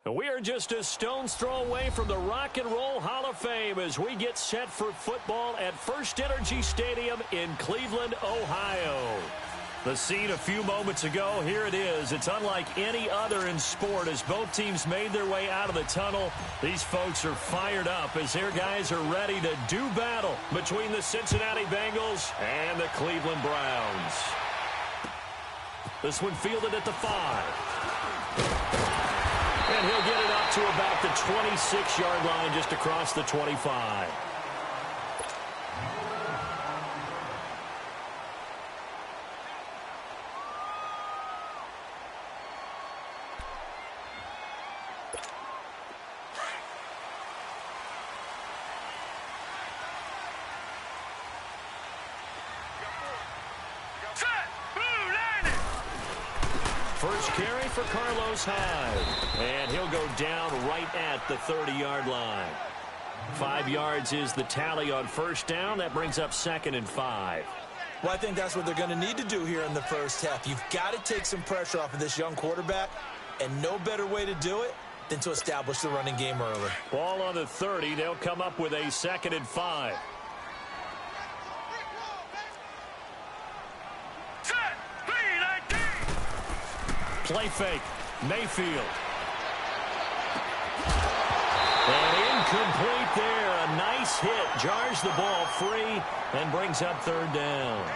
We are just a stone's throw away from the Rock and Roll Hall of Fame as we get set for football at First Energy Stadium in Cleveland, Ohio. The scene a few moments ago, here it is. It's unlike any other in sport as both teams made their way out of the tunnel. These folks are fired up as their guys are ready to do battle between the Cincinnati Bengals and the Cleveland Browns. This one fielded at the 5. And he'll get it up to about the 26-yard line, just across the 25. First carry for Carlos Hyde. And he'll go down right at the 30-yard line. 5 yards is the tally on first down. That brings up 2nd and 5. Well, I think that's what they're going to need to do here in the first half. You've got to take some pressure off of this young quarterback, and no better way to do it than to establish the running game early. Ball on the 30. They'll come up with a 2nd and 5. Play fake. Mayfield. And incomplete there. A nice hit. Jars the ball free and brings up 3rd down.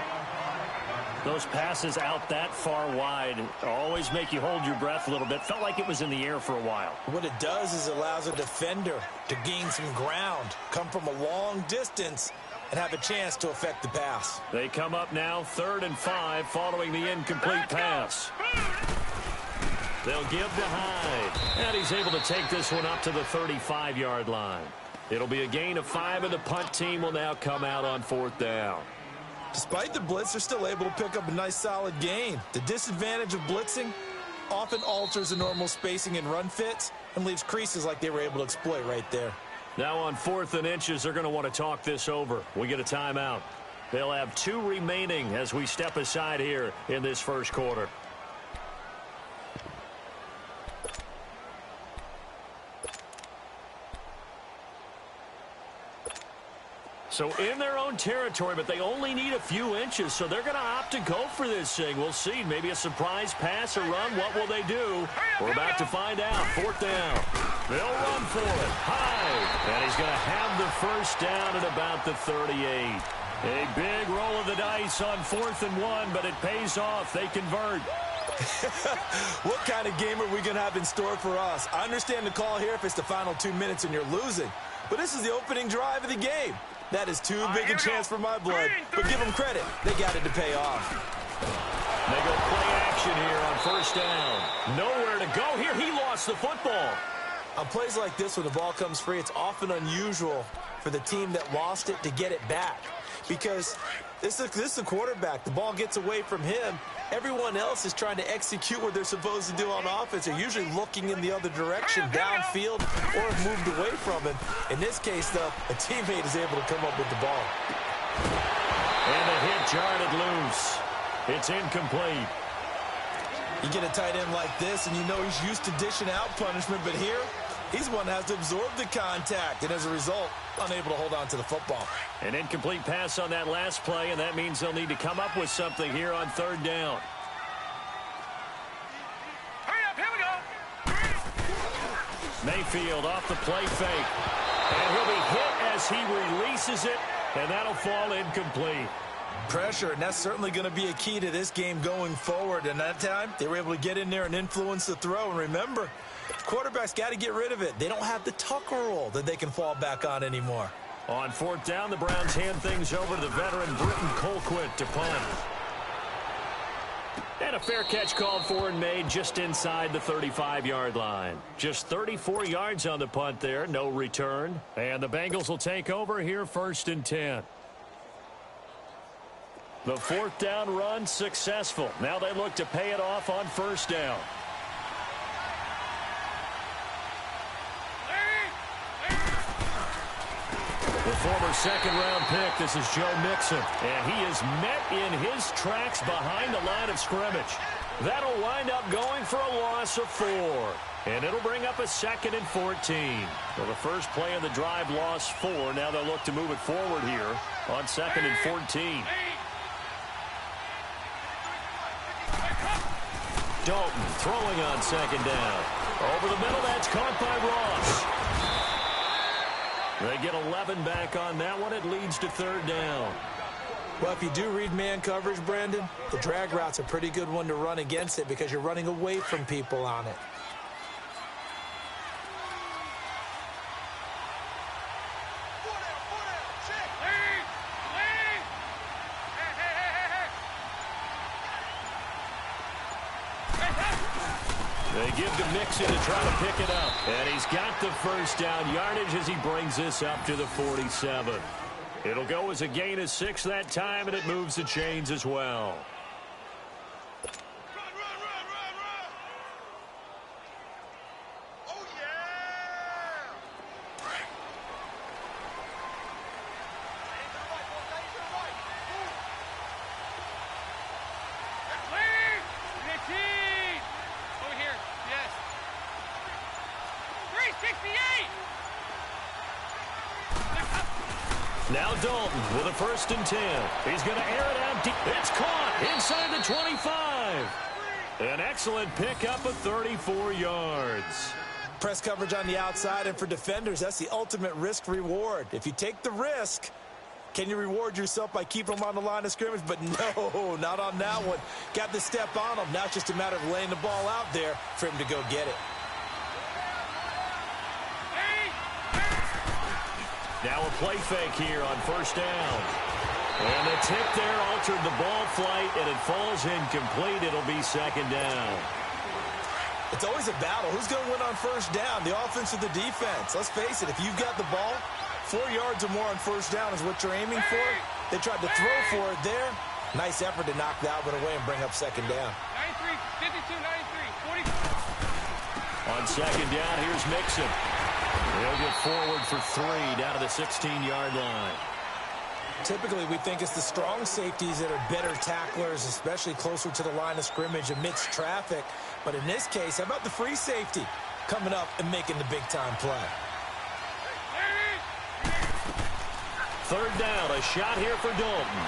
Those passes out that far wide always make you hold your breath a little bit. Felt like it was in the air for a while. What it does is it allows a defender to gain some ground, come from a long distance, and have a chance to affect the pass. They come up now 3rd and 5 following the incomplete pass. They'll give to Hyde. And he's able to take this one up to the 35-yard line. It'll be a gain of 5, and the punt team will now come out on 4th down. Despite the blitz, they're still able to pick up a nice solid gain. The disadvantage of blitzing often alters the normal spacing and run fits and leaves creases like they were able to exploit right there. Now on 4th and inches, they're going to want to talk this over. We get a timeout. They'll have 2 remaining as we step aside here in this first quarter. So in their own territory, but they only need a few inches, so they're going to opt to go for this thing. We'll see. Maybe a surprise pass or run. What will they do? We're about to find out. 4th down. They'll run for it. High. And he's going to have the first down at about the 38. A big roll of the dice on 4th and 1, but it pays off. They convert. What kind of game are we going to have in store for us? I understand the call here if it's the final 2 minutes and you're losing. But this is the opening drive of the game. That is too big a chance for my blood. But give them credit. They got it to pay off. They go play action here on 1st down. Nowhere to go here. He lost the football. On plays like this, when the ball comes free, it's often unusual for the team that lost it to get it back. Because this is a quarterback. The ball gets away from him. Everyone else is trying to execute what they're supposed to do on offense. They're usually looking in the other direction, downfield, or have moved away from him. In this case, though, a teammate is able to come up with the ball. And the hit jarred loose. It's incomplete. You get a tight end like this, and you know he's used to dishing out punishment, but here, he's one that has to absorb the contact, and as a result, unable to hold on to the football. An incomplete pass on that last play, and that means they'll need to come up with something here on 3rd down. Hurry up, here we go. Mayfield off the play fake. And he'll be hit as he releases it, and that'll fall incomplete. Pressure, and that's certainly going to be a key to this game going forward. And that time, they were able to get in there and influence the throw. And remember, quarterbacks got to get rid of it. They don't have the Tucker rule that they can fall back on anymore. On 4th down, the Browns hand things over to the veteran Britton Colquitt to punt. And a fair catch called for and made just inside the 35-yard line. Just 34 yards on the punt there, no return. And the Bengals will take over here 1st and 10. The 4th down run successful. Now they look to pay it off on 1st down. The former 2nd-round pick, this is Joe Mixon. And he is met in his tracks behind the line of scrimmage. That'll wind up going for a loss of 4. And it'll bring up a 2nd and 14. So the first play of the drive lost 4. Now they'll look to move it forward here on 2nd and 14. Dalton throwing on 2nd down. Over the middle, that's caught by Ross. They get 11 back on that one. It leads to 3rd down. Well, if you do read man coverage, Brandon, the drag route's a pretty good one to run against it because you're running away from people on it. They give to Mixon to try to pick it up. And he's got the first down yardage as he brings this up to the 47. It'll go as a gain of 6 that time, and it moves the chains as well. Now Dalton with a 1st and 10. He's going to air it out deep. It's caught inside the 25. An excellent pickup of 34 yards. Press coverage on the outside, and for defenders, that's the ultimate risk-reward. If you take the risk, can you reward yourself by keeping them on the line of scrimmage? But no, not on that one. Got the step on him. Now it's just a matter of laying the ball out there for him to go get it. Now a play fake here on 1st down. And the tip there altered the ball flight, and it falls incomplete. It'll be 2nd down. It's always a battle. Who's going to win on 1st down, the offense or the defense? Let's face it, if you've got the ball, 4 yards or more on 1st down is what you're aiming for. They tried to throw for it there. Nice effort to knock that one away and bring up 2nd down. 93, 52, 93, 40. On 2nd down, here's Mixon. He'll get forward for 3 down to the 16-yard line. Typically, we think it's the strong safeties that are better tacklers, especially closer to the line of scrimmage amidst traffic. But in this case, how about the free safety coming up and making the big-time play? third down, a shot here for Dalton.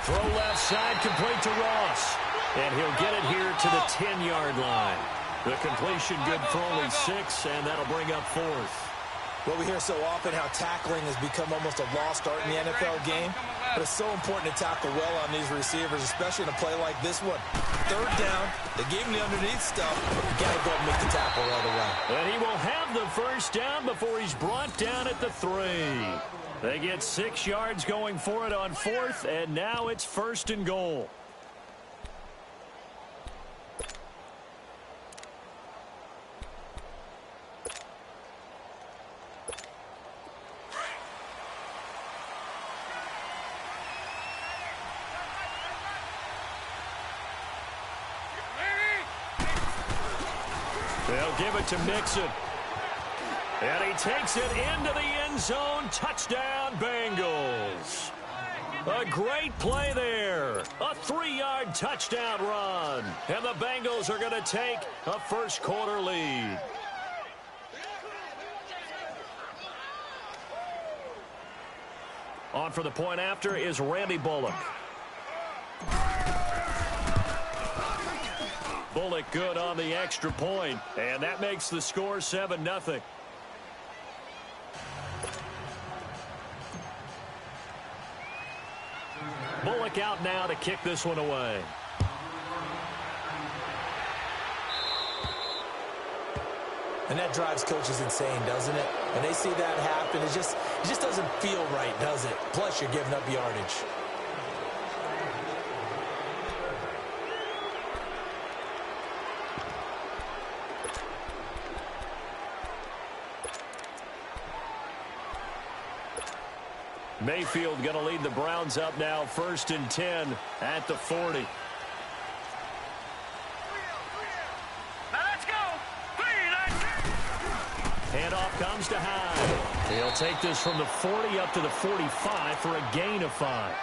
Throw left side, complete to Ross. And he'll get it here to the 10-yard line. The completion good for only 6, and that'll bring up 4th. Well, we hear so often how tackling has become almost a lost art in the NFL game. But it's so important to tackle well on these receivers, especially in a play like this one. Third down, they gave him the underneath stuff. You got to go and make the tackle right away. And he will have the first down before he's brought down at the 3. They get 6 yards going for it on 4th, and now it's 1st and goal. They'll give it to Mixon. And he takes it into the end zone. Touchdown, Bengals. A great play there. A 3-yard touchdown run. And the Bengals are going to take a first-quarter lead. On for the point after is Randy Bullock. Bullock good on the extra point, and that makes the score 7-0. Bullock out now to kick this one away. And that drives coaches insane, doesn't it? When they see that happen, it just doesn't feel right, does it? Plus, you're giving up yardage. Mayfield going to lead the Browns up now, 1st and 10 at the 40. Now let's go. 3, 9, 2. Handoff comes to Hyde. He'll take this from the 40 up to the 45 for a gain of 5.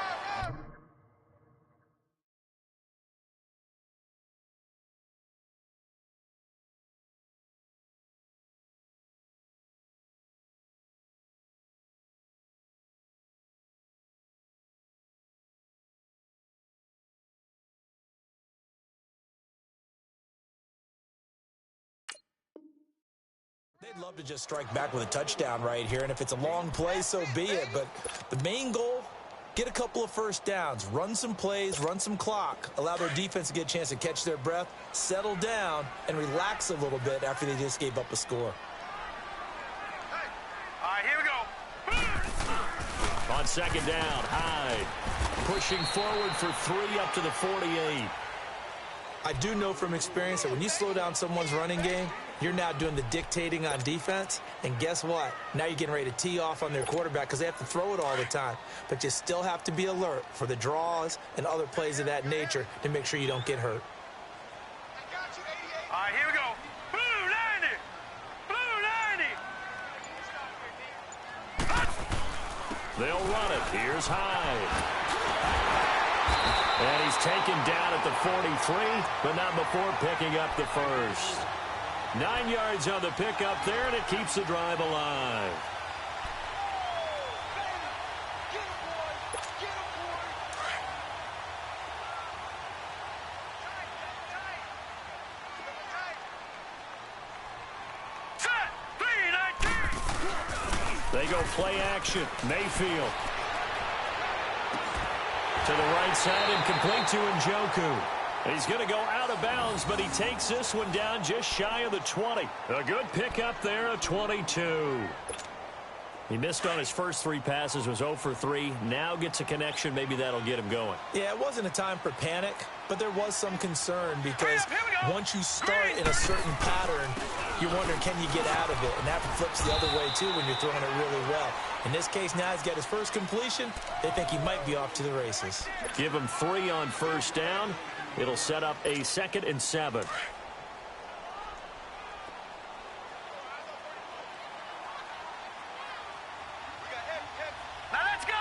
They'd love to just strike back with a touchdown right here, and if it's a long play, so be it. But the main goal, get a couple of first downs, run some plays, run some clock, allow their defense to get a chance to catch their breath, settle down, and relax a little bit after they just gave up a score. All right, here we go. On second down, Hyde pushing forward for 3 up to the 48. I do know from experience that when you slow down someone's running game, you're now doing the dictating on defense. And guess what? Now you're getting ready to tee off on their quarterback because they have to throw it all the time. But you still have to be alert for the draws and other plays of that nature to make sure you don't get hurt. All right, here we go. Blue 90. Blue 90. They'll run it. Here's Hyde. And he's taken down at the 43, but not before picking up the first. 9 yards on the pickup there, and it keeps the drive alive. Set. 3, 9, 2. They go play action. Mayfield to the right side and complete to Njoku. He's going to go out of bounds, but he takes this one down just shy of the 20. A good pickup there, a 22. He missed on his first 3 passes, was 0 for 3. Now gets a connection. Maybe that'll get him going. Yeah, it wasn't a time for panic, but there was some concern because once you start in a certain pattern, you're wondering, can you get out of it? And that flips the other way, too, when you're throwing it really well. In this case, now he's got his first completion. They think he might be off to the races. Give him 3 on first down. It'll set up a 2nd and 7. Now let's go.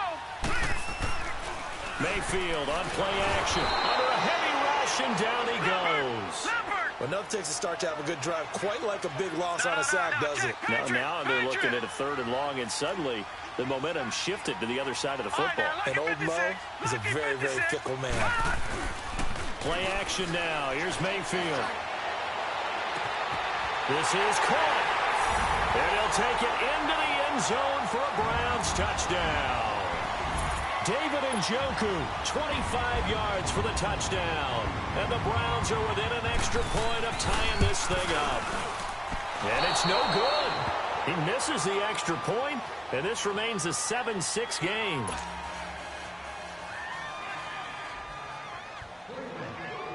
Mayfield on play action. Under a heavy rush, and down he goes. Leopard. Well, enough takes a start to have a good drive, quite like a big loss on a sack, does it? Now they're looking at a 3rd and long, and suddenly the momentum shifted to the other side of the football. And old Mo is a very, very fickle man. Play action now. Here's Mayfield. This is caught. And he'll take it into the end zone for a Browns touchdown. David Njoku, 25 yards for the touchdown. And the Browns are within an extra point of tying this thing up. And it's no good. He misses the extra point, and this remains a 7-6 game.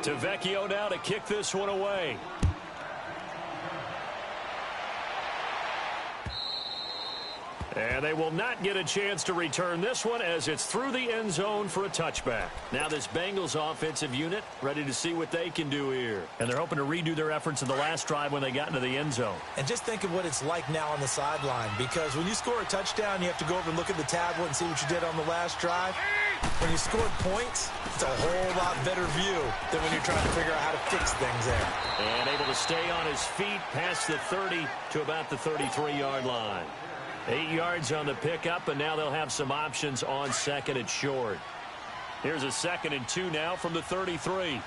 Tavecchio now to kick this one away. And they will not get a chance to return this one as it's through the end zone for a touchback. Now this Bengals offensive unit ready to see what they can do here. And they're hoping to redo their efforts in the last drive when they got into the end zone. And just think of what it's like now on the sideline, because when you score a touchdown, you have to go over and look at the tablet and see what you did on the last drive. When you scored points, it's a whole lot better view than when you're trying to figure out how to fix things there. And able to stay on his feet past the 30 to about the 33-yard line. 8 yards on the pickup, and now they'll have some options on 2nd and short. Here's a 2nd and 2 now from the 33.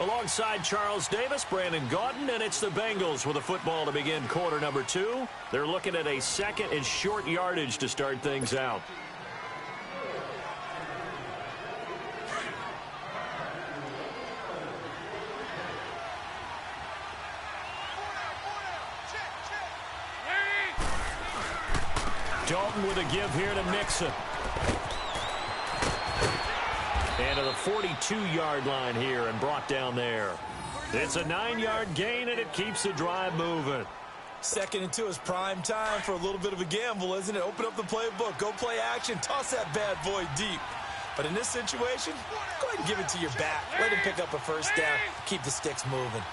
Alongside Charles Davis, Brandon Gaudin, and it's the Bengals with a football to begin quarter number 2. They're looking at a 2nd and short yardage to start things out. Dalton with a give here to Mixon. And to the 42-yard line here and brought down there. It's a 9-yard gain, and it keeps the drive moving. 2nd and 2 is prime time for a little bit of a gamble, isn't it? Open up the playbook, go play action, toss that bad boy deep. But in this situation, go ahead and give it to your back. Let him pick up a first down, keep the sticks moving.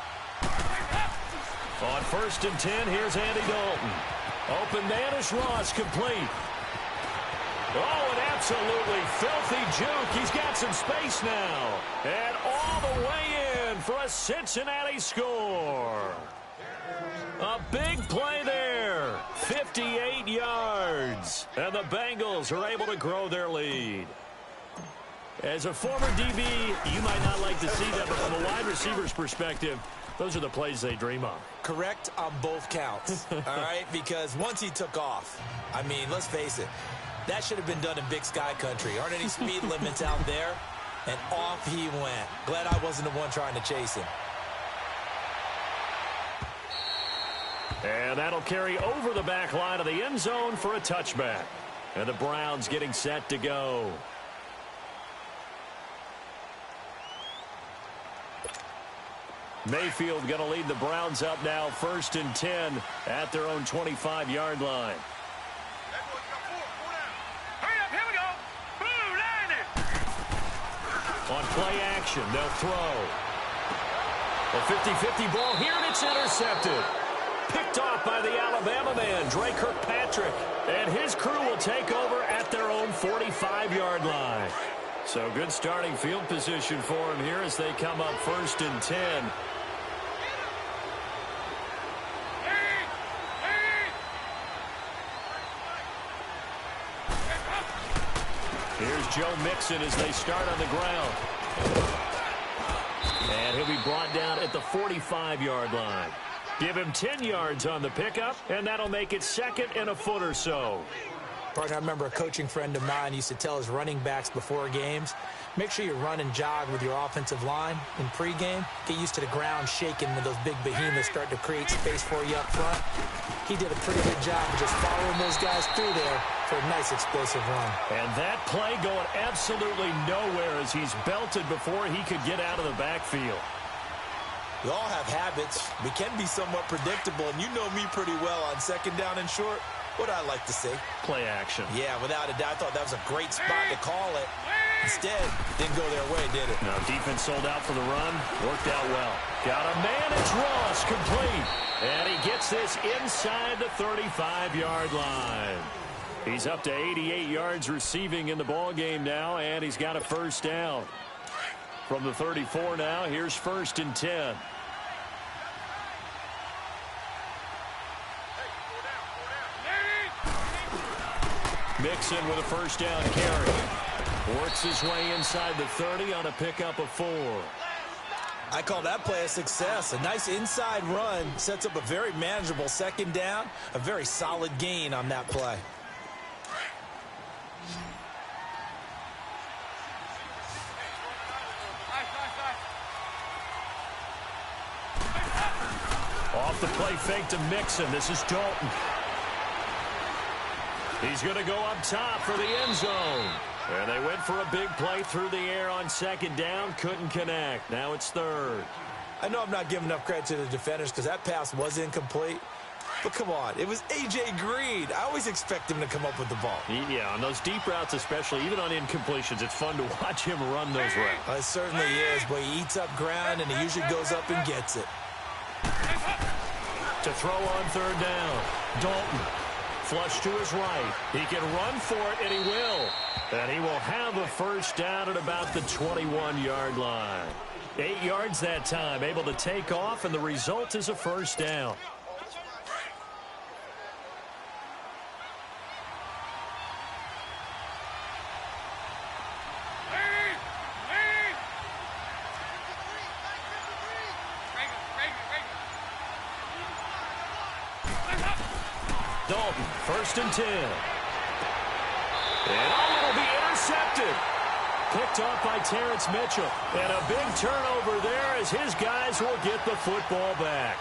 On 1st and 10, here's Andy Dalton. Open man is Ross, complete. Oh, an absolutely filthy juke. He's got some space now. And all the way in for a Cincinnati score. A big play there. 58 yards. And the Bengals are able to grow their lead. As a former DB, you might not like to see that, but from a wide receiver's perspective, those are the plays they dream of. Correct on both counts, all right? Because once he took off, I mean, let's face it, that should have been done in Big Sky Country. Aren't any speed limits out there? And off he went. Glad I wasn't the one trying to chase him. And that'll carry over the back line of the end zone for a touchback. And the Browns getting set to go. Mayfield going to lead the Browns up now, 1st and 10 at their own 25-yard line. Hurry up, here we go. Blue, line it. On play action, they'll throw. A 50-50 ball here, and it's intercepted. Picked off by the Alabama man, Dre Kirkpatrick. And his crew will take over at their own 45-yard line. So good starting field position for him here as they come up 1st and 10. Here's Joe Mixon as they start on the ground. And he'll be brought down at the 45-yard line. Give him 10 yards on the pickup, and that'll make it 2nd and a foot or so. Partner, I remember a coaching friend of mine used to tell his running backs before games, make sure you run and jog with your offensive line in pregame. Get used to the ground shaking when those big behemoths start to create space for you up front. He did a pretty good job of just following those guys through there for a nice explosive run. And that play going absolutely nowhere as he's belted before he could get out of the backfield. We all have habits. We can be somewhat predictable, and you know me pretty well on 2nd down and short. What I like to see. Play action. Yeah, without a doubt. I thought that was a great spot to call it. Instead, didn't go their way, did it? No, defense sold out for the run. Worked out well. Got a man. It's Ross, complete. And he gets this inside the 35-yard line. He's up to 88 yards receiving in the ball game now, and he's got a first down. From the 34 now, here's 1st and 10. Mixon with a first down carry. Works his way inside the 30 on a pickup of 4. I call that play a success. A nice inside run sets up a very manageable 2nd down. A very solid gain on that play. Off the play fake to Mixon. This is Dalton. He's going to go up top for the end zone. And they went for a big play through the air on 2nd down. Couldn't connect. Now it's 3rd. I know I'm not giving enough credit to the defenders because that pass was incomplete. But come on, it was A.J. Green. I always expect him to come up with the ball. Yeah, on those deep routes especially, even on incompletions, it's fun to watch him run those routes. It certainly is, but he eats up ground and he usually goes up and gets it. To throw on 3rd down, Dalton. Flush to his right. He can run for it, and he will. And he will have a first down at about the 21-yard line. 8 yards that time, able to take off, and the result is a first down. Dalton, 1st and 10. And it'll be intercepted. Picked off by Terrence Mitchell. And a big turnover there as his guys will get the football back.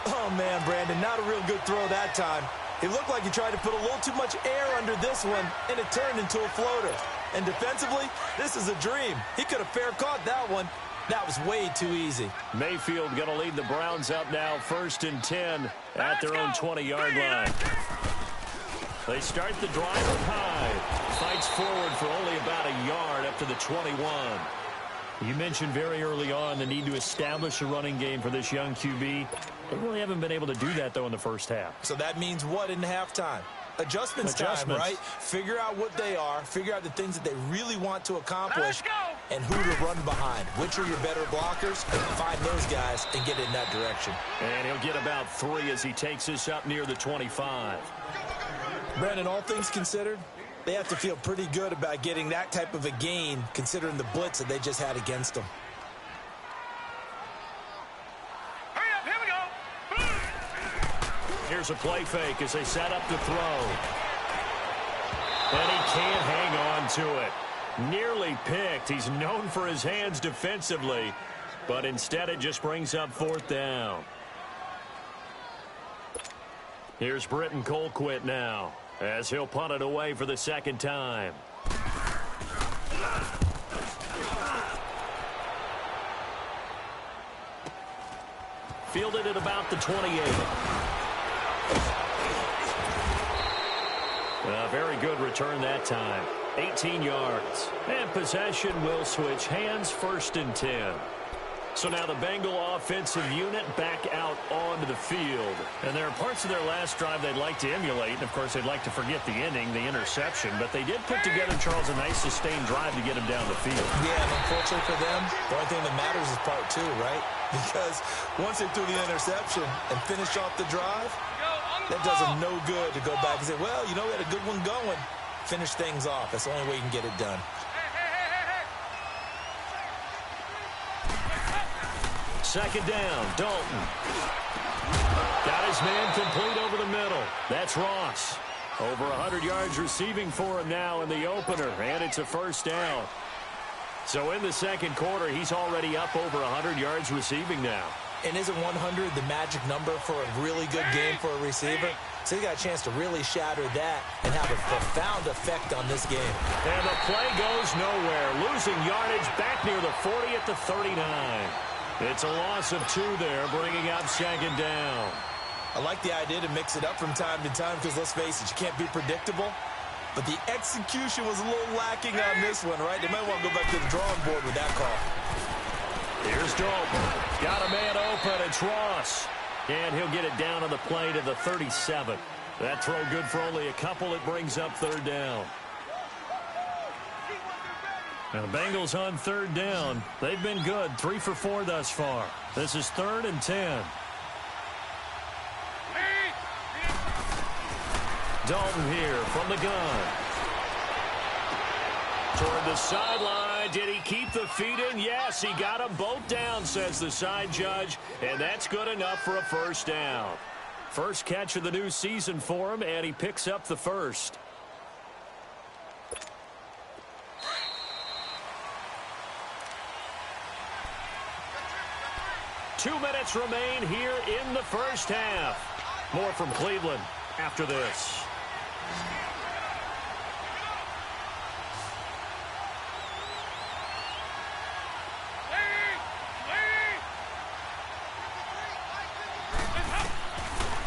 Oh, man, Brandon, not a real good throw that time. It looked like he tried to put a little too much air under this one, and it turned into a floater. And defensively, this is a dream. He could have fair caught that one. That was way too easy. Mayfield going to lead the Browns up now, 1st and 10 at their own 20-yard line. They start the drive up high. Fights forward for only about a yard up to the 21. You mentioned very early on the need to establish a running game for this young QB. They really haven't been able to do that, though, in the first half. So that means what in halftime? Adjustments time, right? Figure out what they are. Figure out the things that they really want to accomplish and who to run behind. Which are your better blockers? Find those guys and get in that direction. And he'll get about 3 as he takes this up near the 25. Brandon, all things considered, they have to feel pretty good about getting that type of a gain considering the blitz that they just had against them. Hurry up, here we go. Here's a play fake as they set up to throw. And he can't hang on to it. Nearly picked. He's known for his hands defensively, but instead it just brings up 4th down. Here's Britton Colquitt now as he'll punt it away for the 2nd time. Fielded at about the 28. A very good return that time. 18 yards. And possession will switch hands, 1st and 10. So now the Bengal offensive unit back out onto the field. And there are parts of their last drive they'd like to emulate. And, of course, they'd like to forget the inning, the interception. But they did put together, Charles, a nice sustained drive to get him down the field. Yeah, and unfortunately for them, the only thing that matters is part 2, right? Because once they threw the interception and finished off the drive, that does them no good to go back and say, well, you know, we had a good one going. Finish things off. That's the only way you can get it done. Second down, Dalton. Got his man complete over the middle. That's Ross. Over 100 yards receiving for him now in the opener, and it's a first down. So in the second quarter, he's already up over 100 yards receiving now. And isn't 100 the magic number for a really good game for a receiver? So he got a chance to really shatter that and have a profound effect on this game. And the play goes nowhere. Losing yardage back near the 40 at the 39. It's a loss of 2 there, bringing up 2nd down. I like the idea to mix it up from time to time because, let's face it, you can't be predictable. But the execution was a little lacking on this one, right? They might want to go back to the drawing board with that call. Here's Dalton. Got a man open. It's Ross. And he'll get it down on the play to the 37. That throw good for only a couple. It brings up 3rd down. Now the Bengals on third down. They've been good, 3 for 4 thus far. This is 3rd and 10. Dalton here from the gun. Toward the sideline. Did he keep the feet in? Yes, he got them both down, says the side judge. And that's good enough for a first down. First catch of the new season for him, and he picks up the first. Two minutes remain here in the first half. More from Cleveland after this.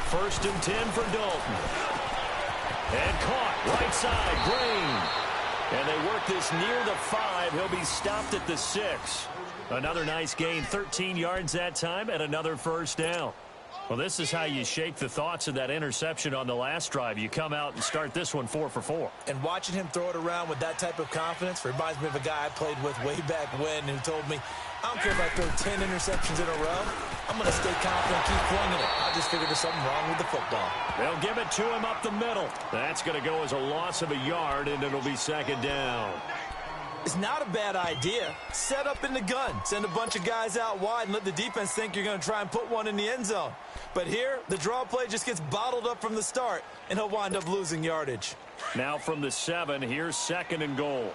First and 10 for Dalton. And caught right side, Green. And they work this near the 5. He'll be stopped at the 6. Another nice gain, 13 yards that time, and another first down. Well, this is how you shake the thoughts of that interception on the last drive. You come out and start this one 4 for 4. And watching him throw it around with that type of confidence reminds me of a guy I played with way back when who told me, I don't care if I throw 10 interceptions in a row. I'm going to stay confident and keep flinging it. I just figured there's something wrong with the football. They'll give it to him up the middle. That's going to go as a loss of a yard, and it'll be second down. It's not a bad idea. Set up in the gun. Send a bunch of guys out wide and let the defense think you're going to try and put one in the end zone. But here, the draw play just gets bottled up from the start, and he'll wind up losing yardage. Now from the 7, here's 2nd and goal.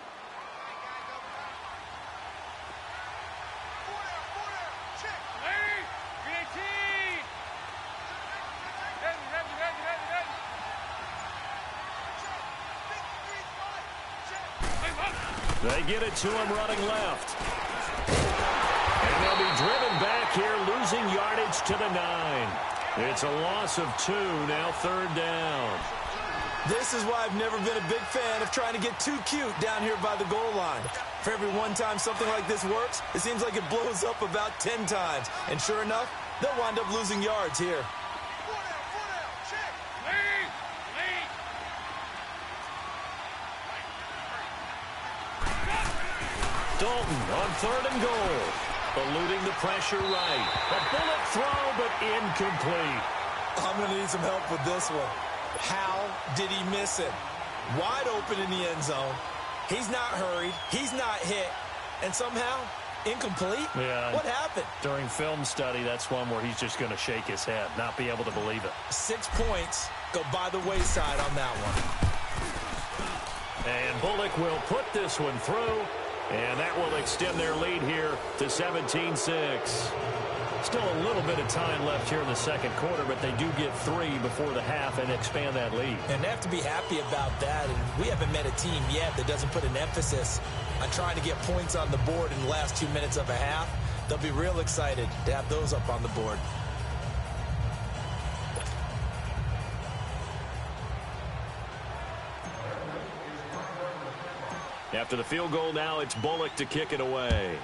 They get it to him running left. And they'll be driven back here, losing yardage to the 9. It's a loss of 2, now 3rd down. This is why I've never been a big fan of trying to get too cute down here by the goal line. For every one time something like this works, it seems like it blows up about 10 times. And sure enough, they'll wind up losing yards here. Dalton on 3rd and goal. Eluding the pressure right. A bullet throw, but incomplete. I'm going to need some help with this one. How did he miss it? Wide open in the end zone. He's not hurried. He's not hit. And somehow, incomplete? Yeah. What happened? During film study, that's one where he's just going to shake his head, not be able to believe it. 6 points go by the wayside on that one. And Bullock will put this one through. And that will extend their lead here to 17-6. Still a little bit of time left here in the second quarter, but they do get 3 before the half and expand that lead. And they have to be happy about that. And we haven't met a team yet that doesn't put an emphasis on trying to get points on the board in the last 2 minutes of a half. They'll be real excited to have those up on the board. After the field goal now, it's Bullock to kick it away.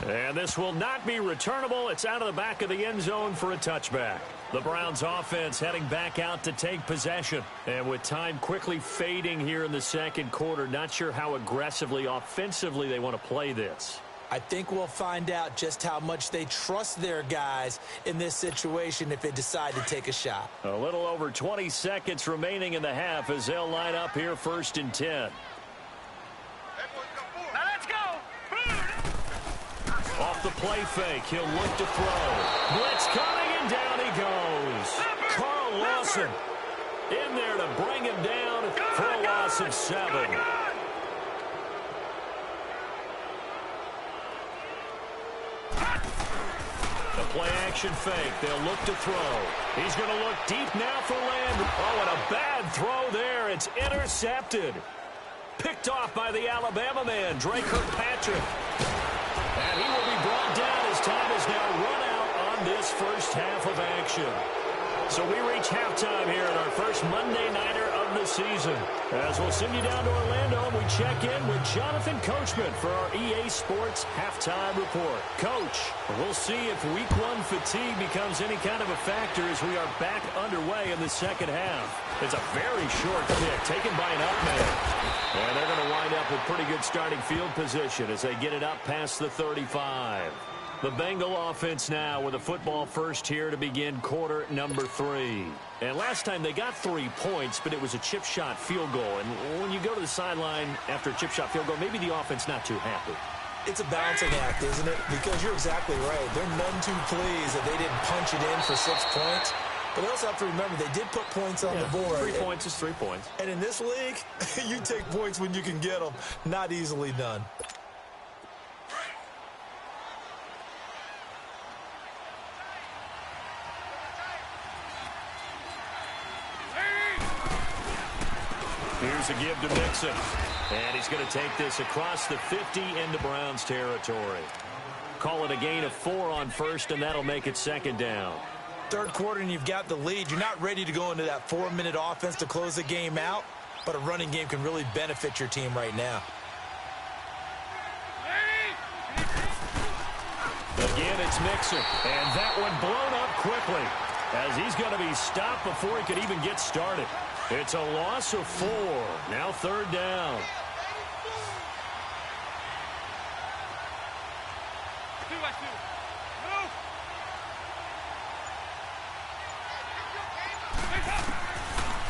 And this will not be returnable. It's out of the back of the end zone for a touchback. The Browns offense heading back out to take possession. And with time quickly fading here in the second quarter, not sure how aggressively, offensively they want to play this. I think we'll find out just how much they trust their guys in this situation if they decide to take a shot. A little over 20 seconds remaining in the half as they'll line up here 1st and 10. Now let's go. Off the play fake, he'll look to throw. Blitz coming, and down he goes. Carl Lawson in there to bring him down for a loss of 7. The play action fake. They'll look to throw. He's going to look deep now for land. Oh, and a bad throw there. It's intercepted. Picked off by the Alabama man, Drake Kirkpatrick. And he will be brought down as time is now run out on this first half of action. So we reach halftime here in our first Monday Nighter of the season. As we'll send you down to Orlando, and we check in with Jonathan Coachman for our EA Sports Halftime Report. Coach, we'll see if Week 1 fatigue becomes any kind of a factor as we are back underway in the second half. It's a very short kick taken by an up man. And they're going to wind up with pretty good starting field position as they get it up past the 35. The Bengal offense now with a football first here to begin quarter number 3. And last time they got 3 points, but it was a chip shot field goal. And when you go to the sideline after a chip shot field goal, maybe the offense not too happy. It's a balancing act, isn't it? Because you're exactly right. They're none too pleased that they didn't punch it in for 6 points. But they also have to remember they did put points on the board. 3 points is 3 points. And in this league, you take points when you can get them. Not easily done. Here's a give to Mixon. And he's going to take this across the 50 into Browns territory. Call it a gain of 4 on first, and that'll make it second down. Third quarter, and you've got the lead. You're not ready to go into that 4-minute offense to close the game out, but a running game can really benefit your team right now. Again, it's Mixon. And that one blown up quickly as he's going to be stopped before he could even get started. It's a loss of 4. Now third down.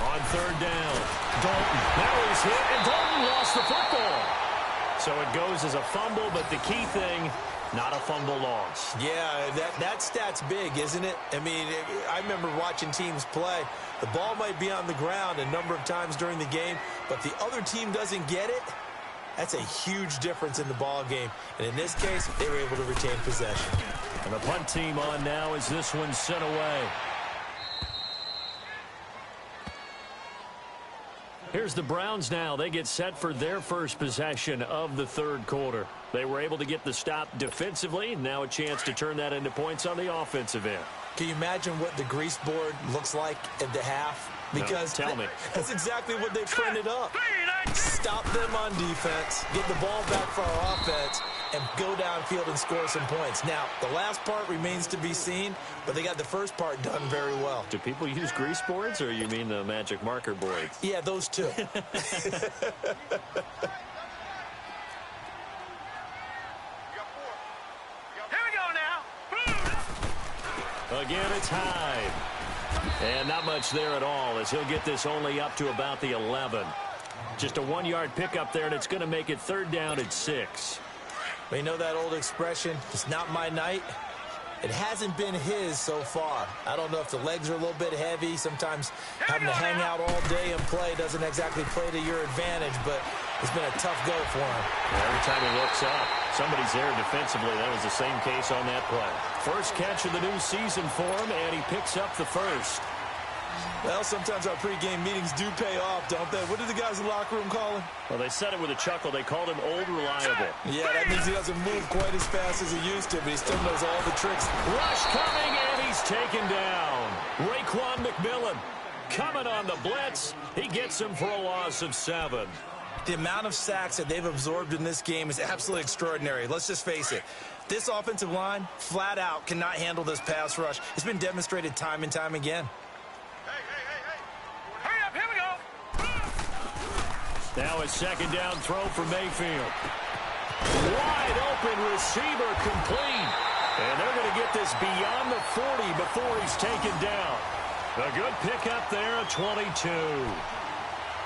On third down, Dalton. Now he's hit, and Dalton lost the football. So it goes as a fumble, but the key thing, not a fumble loss. Yeah, that stat's big, isn't it? I mean, I remember watching teams play. The ball might be on the ground a number of times during the game, but the other team doesn't get it. That's a huge difference in the ball game. And in this case, they were able to retain possession. And the punt team on now as this one's sent away. Here's the Browns now. They get set for their first possession of the third quarter. They were able to get the stop defensively. Now a chance to turn that into points on the offensive end. Can you imagine what the grease board looks like at the half? Because no, tell me. That's exactly what they printed up. Stop them on defense, get the ball back for our offense, and go downfield and score some points. Now, the last part remains to be seen, but they got the first part done very well. Do people use grease boards, or you mean the magic marker boards? Yeah, those two. Here we go now. Again, it's Hyde. And not much there at all as he'll get this only up to about the 11. Just a 1-yard pickup there, and it's going to make it third down at 6. You know that old expression, it's not my night? It hasn't been his so far. I don't know if the legs are a little bit heavy. Sometimes having to hang out all day and play doesn't exactly play to your advantage, but it's been a tough go for him. Every time he looks up, somebody's there defensively. That was the same case on that play. First catch of the new season for him, and he picks up the first. Well, sometimes our pregame meetings do pay off, don't they? What did the guys in the locker room call him? Well, they said it with a chuckle. They called him Old Reliable. Yeah, that means he doesn't move quite as fast as he used to, but he still knows all the tricks. Rush coming, and he's taken down. Raekwon McMillan coming on the blitz. He gets him for a loss of 7. The amount of sacks that they've absorbed in this game is absolutely extraordinary. Let's just face it. This offensive line, flat out, cannot handle this pass rush. It's been demonstrated time and time again. Hurry up, here we go. Now a second down throw for Mayfield. Wide open receiver complete. And they're going to get this beyond the 40 before he's taken down. A good pickup there at 22.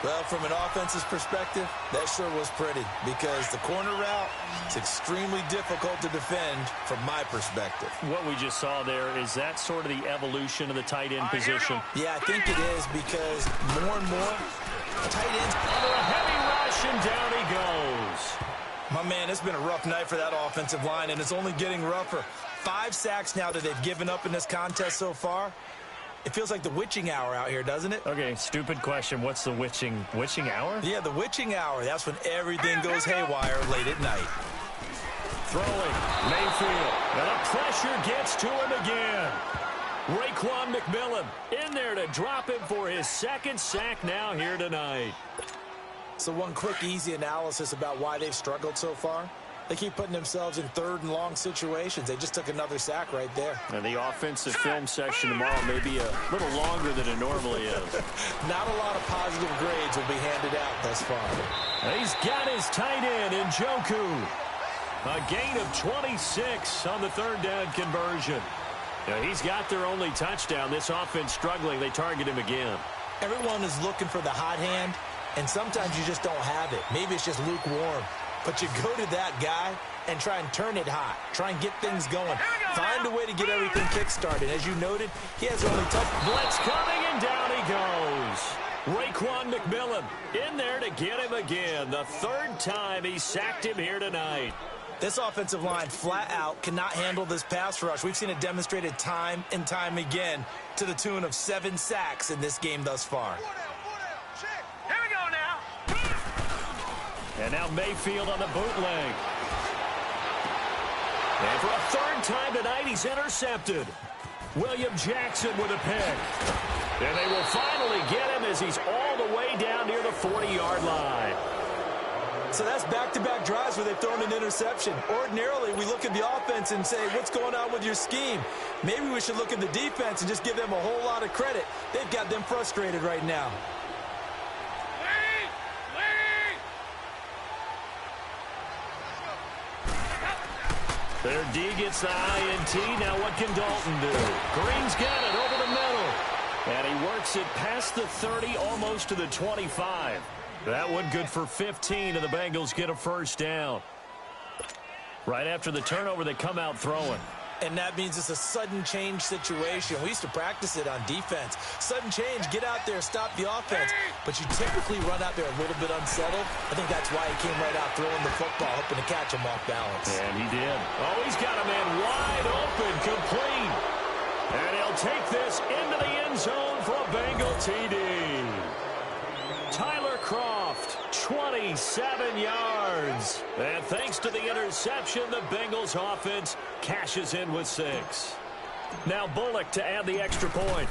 Well, from an offensive perspective, that sure was pretty because the corner route is extremely difficult to defend from my perspective. What we just saw there, is that sort of the evolution of the tight end position? Yeah, I think it is because more and more tight ends under a heavy rush, and down he goes. My man, it's been a rough night for that offensive line, and it's only getting rougher. 5 sacks now that they've given up in this contest so far. It feels like the witching hour out here, doesn't it? Okay, stupid question. What's the witching hour? Yeah, the witching hour. That's when everything goes haywire late at night. Throwing, Mayfield. And the pressure gets to him again. Raekwon McMillan in there to drop him for his second sack now here tonight. So one quick, easy analysis about why they've struggled so far. They keep putting themselves in third and long situations. They just took another sack right there. And the offensive film session tomorrow may be a little longer than it normally is. Not a lot of positive grades will be handed out thus far. He's got his tight end in Njoku. A gain of 26 on the third down conversion. Now, he's got their only touchdown. This offense struggling. They target him again. Everyone is looking for the hot hand, and sometimes you just don't have it. Maybe it's just lukewarm. But you go to that guy and try and turn it hot. Try and get things going. Find a way to get everything kick-started. As you noted, he has only touch. Blitz coming, and down he goes. Raekwon McMillan in there to get him again. The third time he sacked him here tonight. This offensive line flat out cannot handle this pass rush. We've seen it demonstrated time and time again to the tune of 7 sacks in this game thus far. Here we go now. And now Mayfield on the bootleg. And for a third time tonight, he's intercepted. William Jackson with a pick. And they will finally get him as he's all the way down near the 40-yard line. So that's back-to-back drives where they've thrown an interception. Ordinarily, we look at the offense and say, what's going on with your scheme? Maybe we should look at the defense and just give them a whole lot of credit. They've got them frustrated right now. Their D gets the INT. Now what can Dalton do? Green's got it over the middle. And he works it past the 30, almost to the 25. That one good for 15, and the Bengals get a first down. Right after the turnover, they come out throwing. And that means it's a sudden change situation. We used to practice it on defense. Sudden change, get out there, stop the offense. But you typically run out there a little bit unsettled. I think that's why he came right out throwing the football, hoping to catch him off balance. And he did. Oh, he's got a man wide open, complete. And he'll take this into the end zone for a Bengal TD. Tyler Croft, 27 yards. And thanks to the interception, the Bengals offense cashes in with 6. Now Bullock to add the extra point.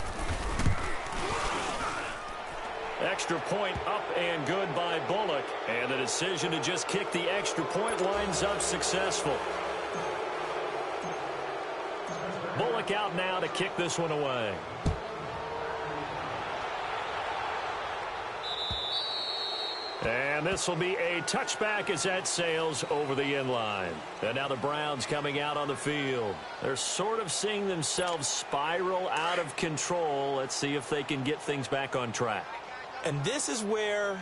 Extra point up and good by Bullock. And the decision to just kick the extra point lines up successful. Bullock out now to kick this one away. And this will be a touchback as that sails over the end line. And now the Browns coming out on the field. They're sort of seeing themselves spiral out of control. Let's see if they can get things back on track. And this is where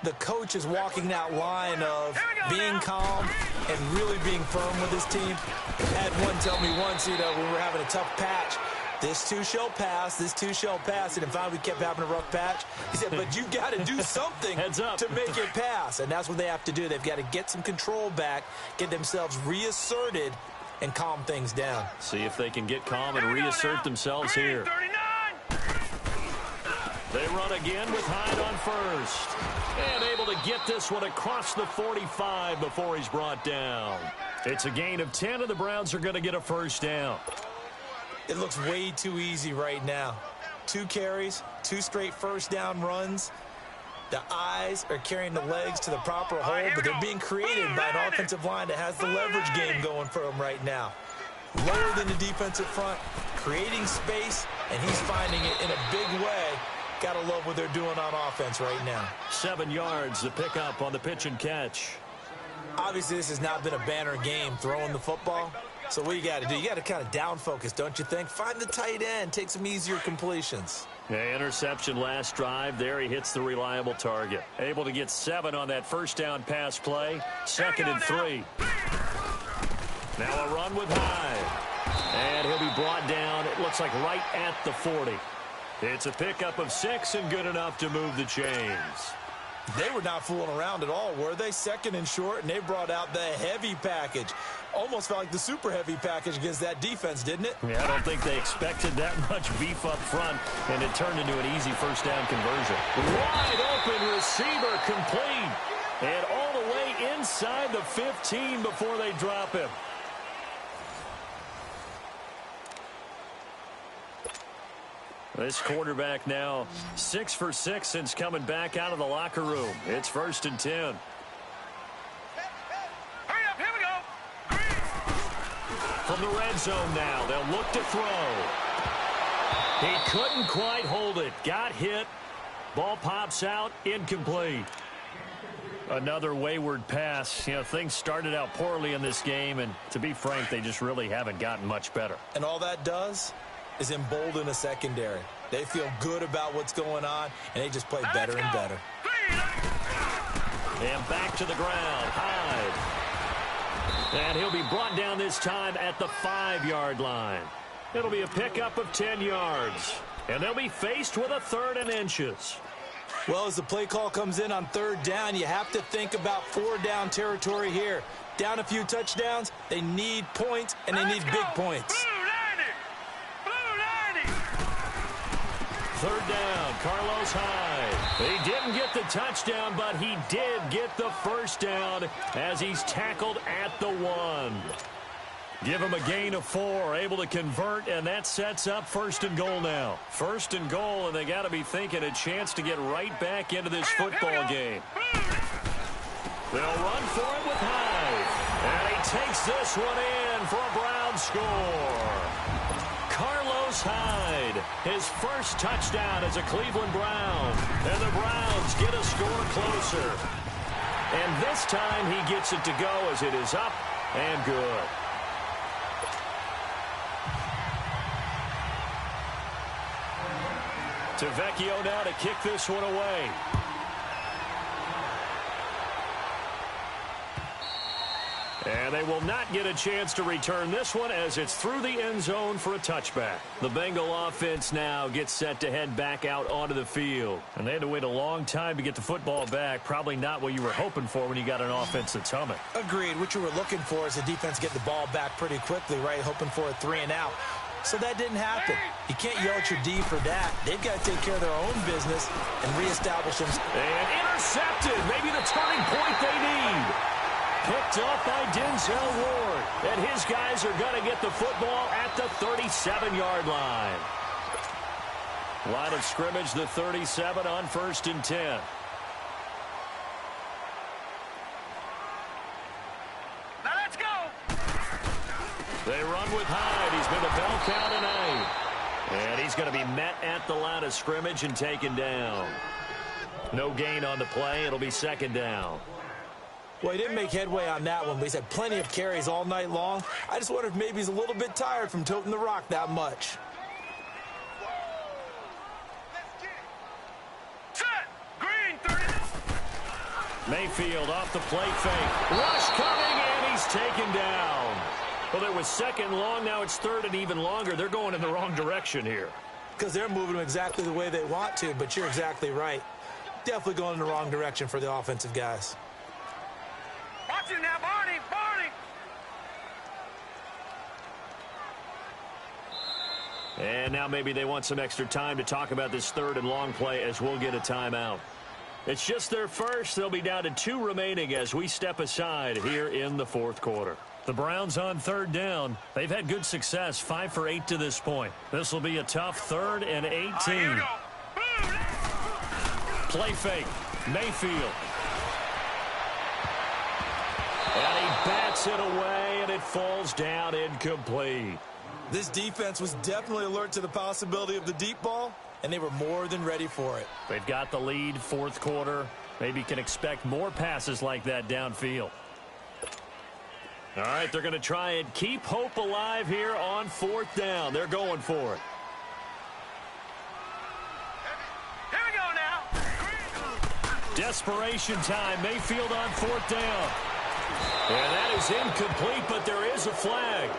the coach is walking that line of being calm and really being firm with his team. I had one tell me once, when we were having a tough patch, this too shall pass, this too shall pass. And finally, we kept having a rough patch. He said, but you got to do something to make it pass. And that's what they have to do. They've got to get some control back, get themselves reasserted, and calm things down. See if they can get calm and reassert themselves here. They run again with Hyde on first. And able to get this one across the 45 before he's brought down. It's a gain of 10, and the Browns are going to get a first down. It looks way too easy right now. 2 carries, 2 straight first down runs. The eyes are carrying the legs to the proper hole, but they're being created by an offensive line that has the leverage game going for them right now. Lower than the defensive front, creating space, and he's finding it in a big way. Gotta love what they're doing on offense right now. 7 yards, the pickup on the pitch and catch. Obviously, this has not been a banner game throwing the football. So what you got to do, you got to kind of down focus, don't you think? Find the tight end, take some easier completions. Yeah, interception last drive. There he hits the reliable target. Able to get 7 on that first down pass play. 2nd and 3. Now a run with Hyde. And he'll be brought down, it looks like right at the 40. It's a pickup of 6 and good enough to move the chains. They were not fooling around at all, were they? 2nd and short, and they brought out the heavy package. Almost felt like the super heavy package against that defense, didn't it? Yeah, I don't think they expected that much beef up front, and it turned into an easy first down conversion. Wide open receiver complete, and all the way inside the 15 before they drop him. This quarterback now 6 for 6 since coming back out of the locker room. It's 1st and 10. Hurry up, here we go. From the red zone now, they'll look to throw. He couldn't quite hold it. Got hit. Ball pops out, incomplete. Another wayward pass. You know, things started out poorly in this game, and to be frank, they just really haven't gotten much better. And all that does is embolden a secondary. They feel good about what's going on, and they just play better and better. And back to the ground. Hyde. And he'll be brought down this time at the 5-yard line. It'll be a pickup of 10 yards. And they'll be faced with a 3rd and inches. Well, as the play call comes in on 3rd down, you have to think about 4-down territory here. Down a few touchdowns, they need points, and they need big points. Blue 90! 3rd down, Carlos Hyde. He didn't get the touchdown, but he did get the 1st down as he's tackled at the 1. Give him a gain of 4, able to convert, and that sets up 1st and goal now. 1st and goal, and they got to be thinking a chance to get right back into this football game. They'll run for it with Hyde, and he takes this one in for a Brown score. Carlos Hyde, his 1st touchdown as a Cleveland Brown, and the Browns get a score closer. And this time he gets it to go as it is up and good. To Vecchio now to kick this one away. And they will not get a chance to return this one as it's through the end zone for a touchback. The Bengal offense now gets set to head back out onto the field. And they had to wait a long time to get the football back. Probably not what you were hoping for when you got an offense that's humming. Agreed. What you were looking for is the defense get the ball back pretty quickly, right? Hoping for a 3 and out. So that didn't happen. You can't yell at your D for that. They've got to take care of their own business and reestablish them. And intercepted. Maybe the turning point they need. Picked up by Denzel Ward. And his guys are going to get the football at the 37-yard line. Line of scrimmage, the 37 on 1st and 10. Now let's go! They run with Hyde. He's been a bell cow tonight. And he's going to be met at the line of scrimmage and taken down. No gain on the play. It'll be 2nd down. Well, he didn't make headway on that one, but he's had plenty of carries all night long. I just wonder if maybe he's a little bit tired from toting the rock that much. Set! Green 30! Mayfield off the play fake. Rush coming, and he's taken down. Well, it was 2nd and long. Now it's 3rd and even longer. They're going in the wrong direction here. Because they're moving them exactly the way they want to, but you're exactly right. Definitely going in the wrong direction for the offensive guys. Watch it now, Barney! Barney! And now maybe they want some extra time to talk about this 3rd and long play as we'll get a timeout. It's just their first. They'll be down to 2 remaining as we step aside here in the 4th quarter. The Browns on 3rd down. They've had good success, 5 for 8 to this point. This will be a tough 3rd and 18. Here we go. Play fake. Mayfield. And he bats it away, and it falls down incomplete. This defense was definitely alert to the possibility of the deep ball, and they were more than ready for it. They've got the lead, 4th quarter. Maybe can expect more passes like that downfield. All right, they're going to try and keep hope alive here on 4th down. They're going for it. Here we go now. Desperation time. Mayfield on 4th down. And that is incomplete, but there is a flag.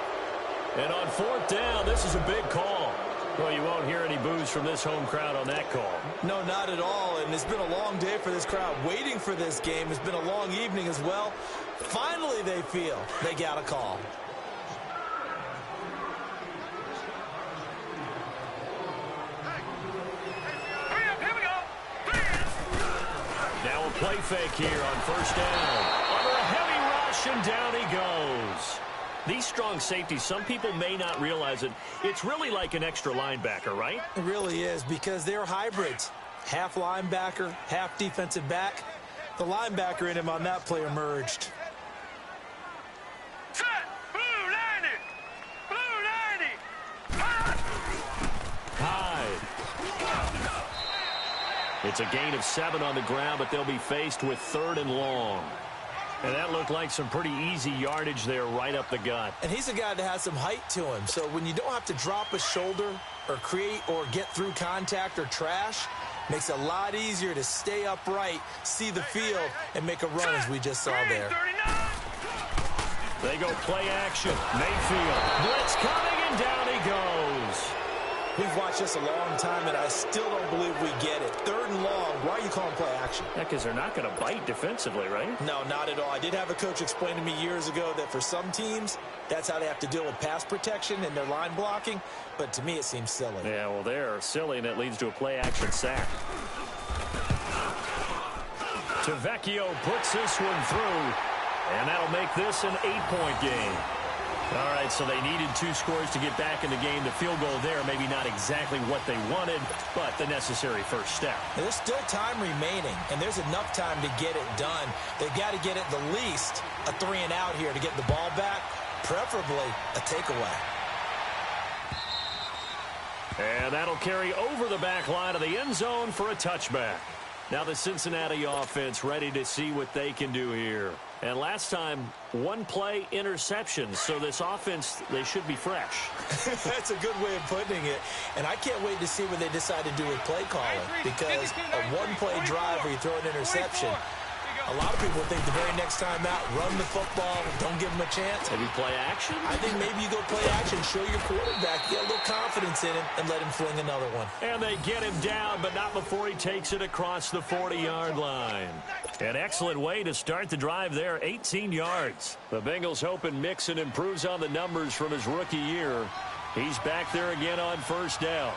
And on 4th down, this is a big call. Well, you won't hear any boos from this home crowd on that call. No, not at all. And it's been a long day for this crowd. Waiting for this game. It's been a long evening as well. Finally, they feel they got a call. Hurry up, here we go. Now a play fake here on 1st down. Under a heavy rush, and down he goes. These strong safeties, some people may not realize it. It's really like an extra linebacker, right? It really is, because they're hybrids. Half linebacker, half defensive back. The linebacker in him on that play emerged. Set. Blue 90. Blue 90. Hyde. It's a gain of 7 on the ground, but they'll be faced with 3rd and long. And that looked like some pretty easy yardage there right up the gut. And he's a guy that has some height to him. So when you don't have to drop a shoulder or create or get through contact or trash, makes it a lot easier to stay upright, see the field, and make a run as we just saw there. They go play action. Mayfield. Blitz coming, and down he goes. We've watched this a long time, and I still don't believe we get it. 3rd and long. Why are you calling play action? Yeah, because they're not going to bite defensively, right? No, not at all. I did have a coach explain to me years ago that for some teams, that's how they have to deal with pass protection and their line blocking. But to me, it seems silly. Yeah, well, they're silly, and it leads to a play-action sack. Tavecchio puts this one through, and that'll make this an 8-point game. All right, so they needed 2 scores to get back in the game. The field goal there, maybe not exactly what they wanted, but the necessary first step. There's still time remaining, and there's enough time to get it done. They've got to get at the least a 3-and-out here to get the ball back, preferably a takeaway. And that'll carry over the back line of the end zone for a touchback. Now the Cincinnati offense ready to see what they can do here. And last time, 1-play interception. So this offense, they should be fresh. That's a good way of putting it. And I can't wait to see what they decide to do with play calling. Because a 1-play drive where you throw an interception, a lot of people think the very next time out, run the football, don't give them a chance. Maybe play action? I think maybe you go play action, show your quarterback, get a little confidence in him, and let him fling another one. And they get him down, but not before he takes it across the 40-yard line. An excellent way to start the drive there, 18 yards. The Bengals hoping Mixon improves on the numbers from his rookie year. He's back there again on first down.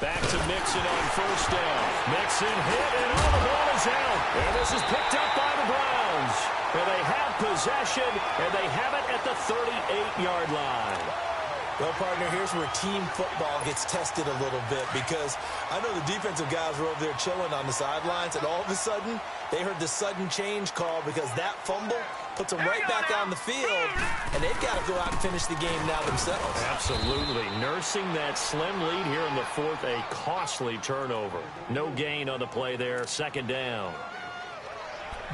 Back to Mixon on first down. Mixon hit, and all the ball is out. And this is picked up by the Browns. And they have possession, and they have it at the 38-yard line. Well, partner, here's where team football gets tested a little bit, because I know the defensive guys were over there chilling on the sidelines, and all of a sudden, they heard the sudden change call because that fumble puts them right back on the field, and they've got to go out and finish the game now themselves. Absolutely. Nursing that slim lead here in the 4th, a costly turnover. No gain on the play there, 2nd down.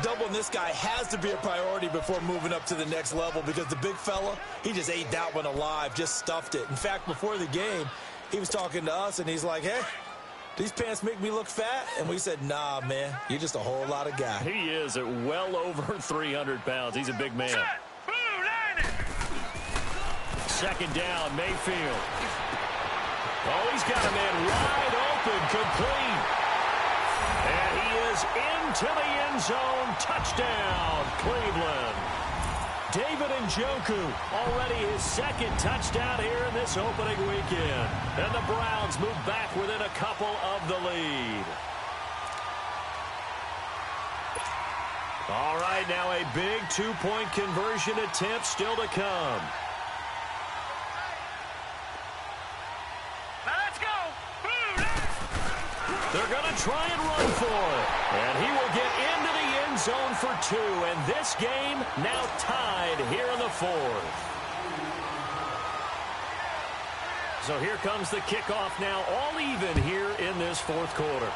Doubling this guy has to be a priority before moving up to the next level, because the big fella, he just ate that one alive, just stuffed it. In fact, before the game, he was talking to us, and he's like, hey, these pants make me look fat? And we said, nah, man, you're just a whole lot of guy. He is at well over 300 pounds. He's a big man. 2nd down, Mayfield. Oh, he's got a man wide open, complete. And he is into the end zone. Touchdown, Cleveland. David Njoku, already his 2nd touchdown here in this opening weekend. And the Browns move back within a couple of the lead. All right, now a big 2-point conversion attempt still to come. They're going to try and run for it. And he will get into the end zone for 2. And this game now tied here in the 4th. So here comes the kickoff now, all even here in this 4th quarter.